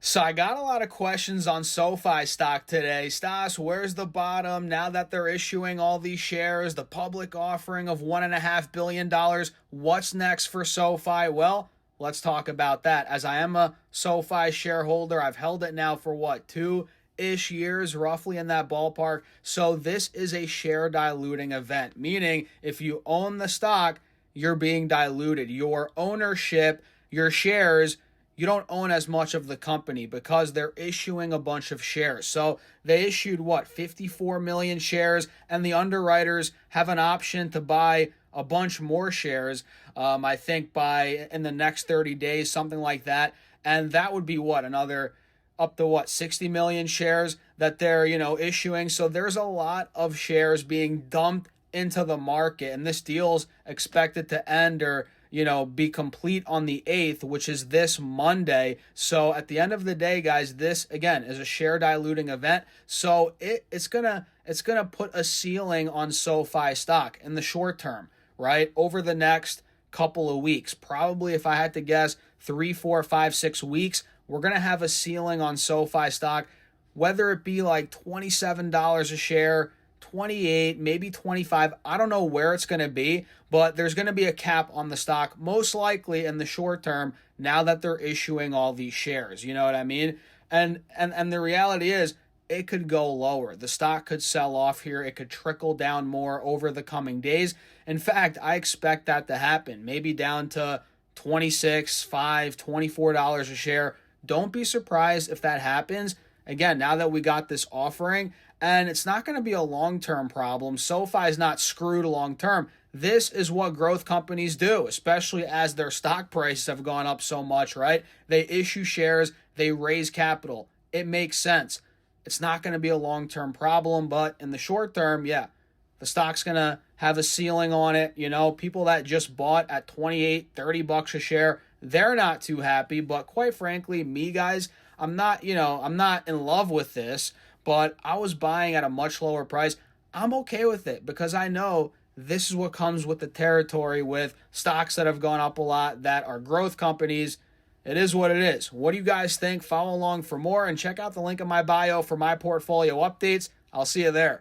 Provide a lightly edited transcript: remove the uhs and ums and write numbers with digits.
So I got a lot of questions on SoFi stock today. Stas, where's the bottom now that they're issuing all these shares, the public offering of $1.5 billion? What's next for SoFi? Well, let's talk about that. As I am a SoFi shareholder, I've held it now for what, 2-ish years, roughly in that ballpark. So this is a share diluting event, meaning if you own the stock, you're being diluted. Your ownership, your shares, you don't own as much of the company because they're issuing a bunch of shares. So they issued what, 54 million shares, and the underwriters have an option to buy a bunch more shares. I think by in the next 30 days, something like that. And that would be what, another up to what, 60 million shares that they're, issuing. So there's a lot of shares being dumped into the market, and this deal's expected to end or be complete on the 8th, which is this Monday. So at the end of the day, guys, this again is a share diluting event. So it's gonna put a ceiling on SoFi stock in the short term, right? Over the next couple of weeks, probably if I had to guess, 3, 4, 5, 6 weeks, we're gonna have a ceiling on SoFi stock, whether it be like $27 a share, 28, maybe 25. I don't know where it's going to be, but there's going to be a cap on the stock, most likely in the short term, now that they're issuing all these shares. You know what I mean? And the reality is it could go lower. The stock could sell off here. It could trickle down more over the coming days. In fact, I expect that to happen, maybe down to 26, 5, $24 a share. Don't be surprised if that happens. Again, now that we got this offering, and it's not going to be a long-term problem. SoFi is not screwed long-term. This is what growth companies do, especially as their stock prices have gone up so much, right? They issue shares, they raise capital. It makes sense. It's not going to be a long-term problem, but in the short term, yeah, the stock's going to have a ceiling on it. People that just bought at 28, $30 a share, they're not too happy. But quite frankly, me, guys, I'm not in love with this, but I was buying at a much lower price. I'm okay with it because I know this is what comes with the territory with stocks that have gone up a lot that are growth companies. It is what it is. What do you guys think? Follow along for more and check out the link in my bio for my portfolio updates. I'll see you there.